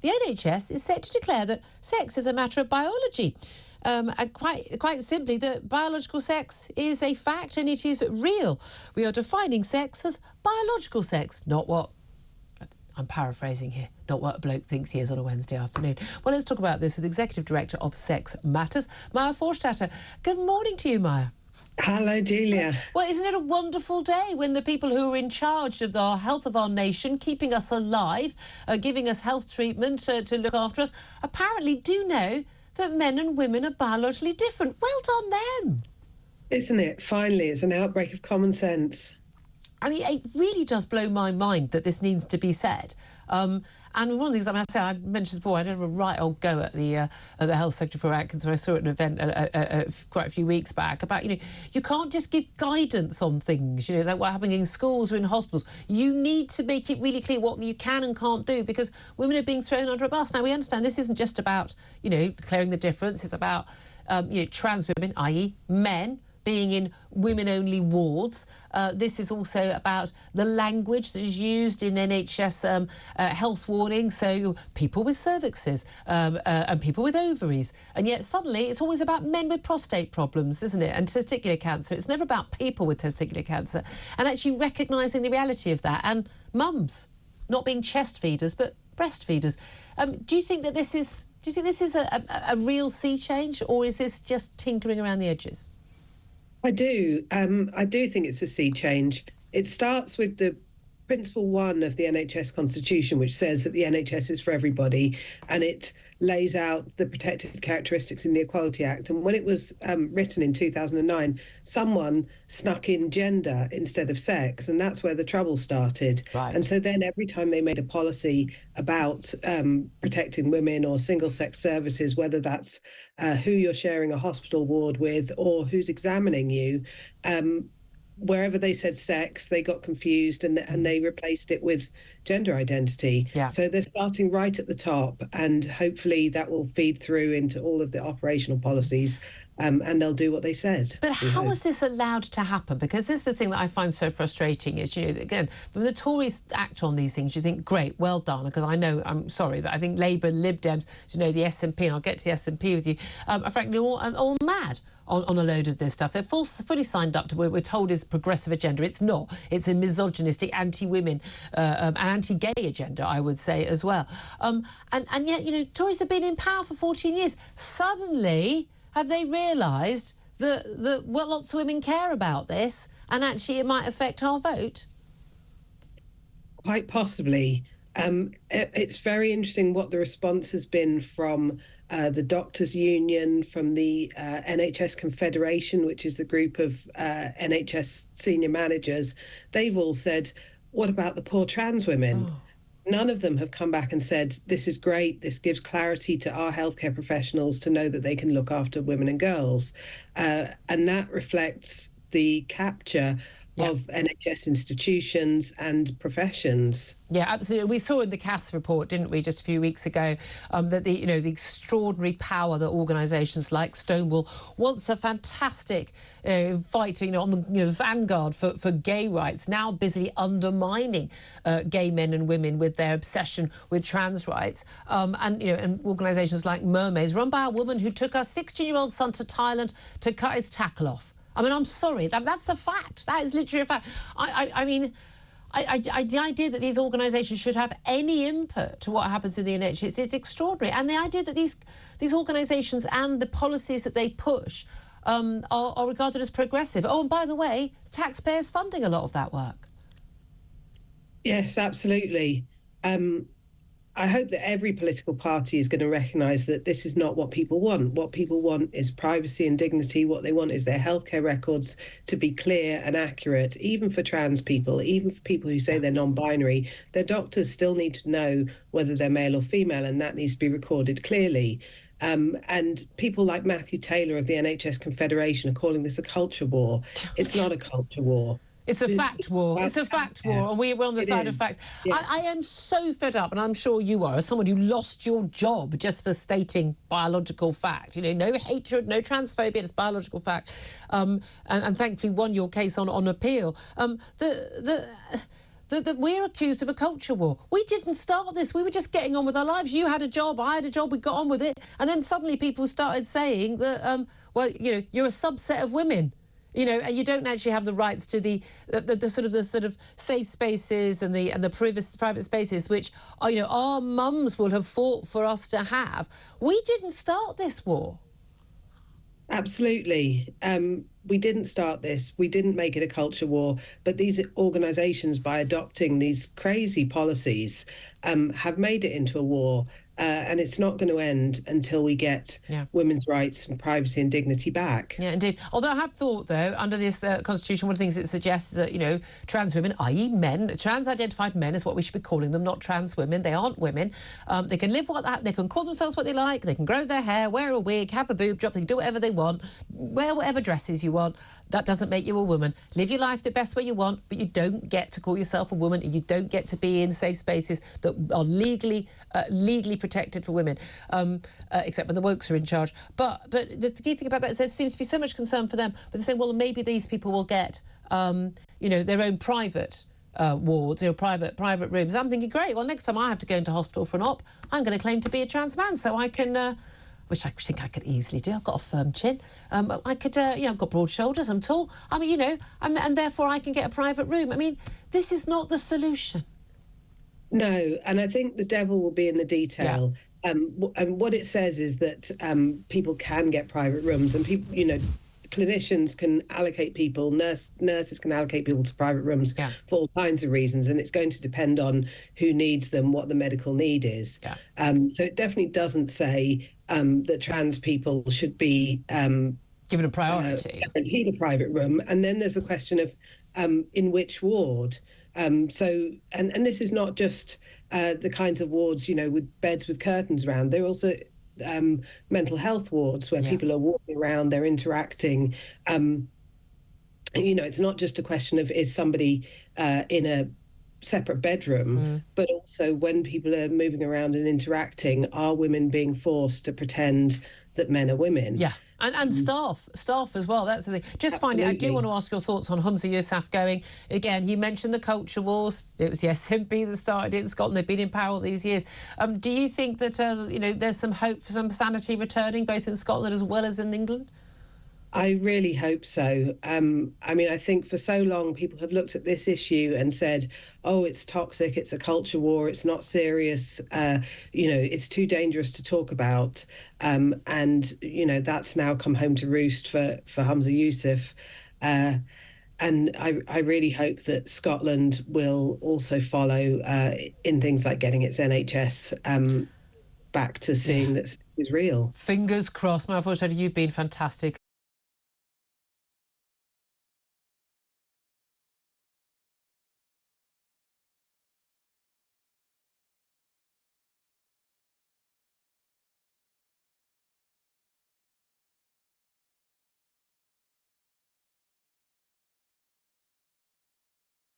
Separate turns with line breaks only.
the NHS is set to declare that sex is a matter of biology. And quite simply, that biological sex is a fact and it is real. We are defining sex as biological sex, not what... I'm paraphrasing here, not what a bloke thinks he is on a Wednesday afternoon. Well, let's talk about this with Executive Director of Sex Matters, Maya Forstater. Good morning to you, Maya.
Hello, Julia.
Well, isn't it a wonderful day when the people who are in charge of the health of our nation, keeping us alive, giving us health treatment to look after us, apparently do know that men and women are biologically different. Well done them.
Isn't it? Finally, it's an outbreak of common sense.
I mean, it really does blow my mind that this needs to be said. And one of the things I've mentioned before, I had a right old go at the Health Secretary for Atkins when I saw it at an event quite a few weeks back about, you can't just give guidance on things, it's like what happening in schools or in hospitals. You need to make it really clear what you can and can't do because women are being thrown under a bus. Now, we understand this isn't just about, declaring the difference. It's about, trans women, i.e. men, being in women-only wards. This is also about the language that is used in NHS health warnings, so people with cervixes and people with ovaries. And yet suddenly it's always about men with prostate problems, isn't it? And testicular cancer. It's never about people with testicular cancer. And actually recognising the reality of that. And mums, not being chest feeders, but breastfeeders. Do you think this is a real sea change, or is this just tinkering around the edges?
I do. I do think it's a sea change. It starts with the Principle 1 of the NHS Constitution, which says that the NHS is for everybody, and it lays out the protected characteristics in the Equality Act. And when it was written in 2009, someone snuck in gender instead of sex, and that's where the trouble started.
Right.
And so then every time they made a policy about protecting women or single-sex services, whether that's who you're sharing a hospital ward with or who's examining you, wherever they said sex, they got confused and they replaced it with gender identity.
Yeah.
So they're starting right at the top, and hopefully that will feed through into all of the operational policies. And they'll do what they said.
But how was this allowed to happen? Because this is the thing that I find so frustrating is, again, when the Tories act on these things, you think, great, well done, because I'm sorry, that I think Labour, Lib Dems, the SNP, and I'll get to the SNP with you, are frankly all mad on a load of this stuff. They're fully signed up to what we're told is a progressive agenda. It's not. It's a misogynistic, anti-women and anti-gay agenda, I would say, as well. And yet, Tories have been in power for 14 years. Suddenly, have they realised that lots of women care about this and actually it might affect our vote?
Quite possibly. It's very interesting what the response has been from the Doctors' Union, from the NHS Confederation, which is the group of NHS senior managers. They've all said, what about the poor trans women? Oh. None of them have come back and said, this is great, this gives clarity to our healthcare professionals to know that they can look after women and girls. And that reflects the capture of NHS institutions and professions. Yeah,
absolutely. We saw in the CAS report, didn't we, just a few weeks ago, that the extraordinary power that organisations like Stonewall, once a fantastic fight, on the vanguard for gay rights, now busily undermining gay men and women with their obsession with trans rights, and organisations like Mermaids, run by a woman who took her 16-year-old son to Thailand to cut his tackle off. I mean, I'm sorry, that's a fact. That is literally a fact. I mean, the idea that these organisations should have any input to what happens in the NHS is extraordinary. And the idea that these organisations and the policies that they push are regarded as progressive. Oh, and by the way, taxpayers funding a lot of that work.
Yes, absolutely. I hope that every political party is going to recognise that this is not what people want. What people want is privacy and dignity. What they want is their healthcare records to be clear and accurate, even for trans people, even for people who say they're non-binary. Their doctors still need to know whether they're male or female, and that needs to be recorded clearly. And people like Matthew Taylor of the NHS Confederation are calling this a culture war. It's not a culture war.
It's a fact war. It's a fact war, and we're on the side of facts. Yeah. I am so fed up, and I'm sure you are, as someone who lost your job just for stating biological fact. No hatred, no transphobia, it's biological fact. And thankfully won your case on appeal. that we're accused of a culture war. We didn't start this. We were just getting on with our lives. You had a job, I had a job, we got on with it. And then suddenly people started saying that, well, you know, you're a subset of women. You know, and you don't actually have the rights to the sort of safe spaces and the private spaces which, you know, our mums will have fought for us to have. We didn't start this war.
Absolutely. We didn't start this. We didn't make it a culture war. But these organisations, by adopting these crazy policies, have made it into a war. And it's not going to end until we get women's rights and privacy and dignity back.
Yeah, indeed. Although I have thought, though, under this Constitution, one of the things it suggests is that, you know, trans women, i.e. men, trans-identified men is what we should be calling them, not trans women. They aren't women. They can live they can call themselves what they like, they can grow their hair, wear a wig, have a boob job, they can do whatever they want, wear whatever dresses you want. That doesn't make you a woman. Live your life the best way you want, but you don't get to call yourself a woman, and you don't get to be in safe spaces that are legally protected for women, except when the wokes are in charge. But the key thing about that is there seems to be so much concern for them. But they're saying, well, maybe these people will get, you know, their own private wards, you know, private rooms. I'm thinking, great. Well, next time I have to go into hospital for an op, I'm going to claim to be a trans man, so I can. Which I think I could easily do. I've got a firm chin. I could, you know, I've got broad shoulders. I'm tall. I mean, you know, and therefore I can get a private room. I mean, this is not the solution.
No, and I think the devil will be in the detail. Yeah. And what it says is that people can get private rooms, and people, you know, clinicians can allocate people, nurses can allocate people to private rooms for all kinds of reasons, and it's going to depend on who needs them, what the medical need is. Yeah. So it definitely doesn't say that trans people should be
given a priority,
guaranteed a private room. And then there's the question of in which ward. So this is not just the kinds of wards, you know, with beds with curtains around. They're also mental health wards where people are walking around, they're interacting. You know, it's not just a question of is somebody in a separate bedroom, but also when people are moving around and interacting, are women being forced to pretend that men are women?
Yeah. And staff as well, that's the thing. Just finally, I do want to ask your thoughts on Humza Yousaf going. Again, you mentioned the culture wars. It was the SNP that started it in Scotland. They've been in power all these years. Do you think that, you know, there's some hope for some sanity returning, both in Scotland as well as in England?
I really hope so. I mean, I think for so long people have looked at this issue and said, oh, it's toxic, it's a culture war, it's not serious, you know, it's too dangerous to talk about. And, you know, that's now come home to roost for Humza Yousaf. And I really hope that Scotland will also follow in things like getting its NHS back to seeing that it's real.
Fingers crossed. Maya Forstater, you've been fantastic.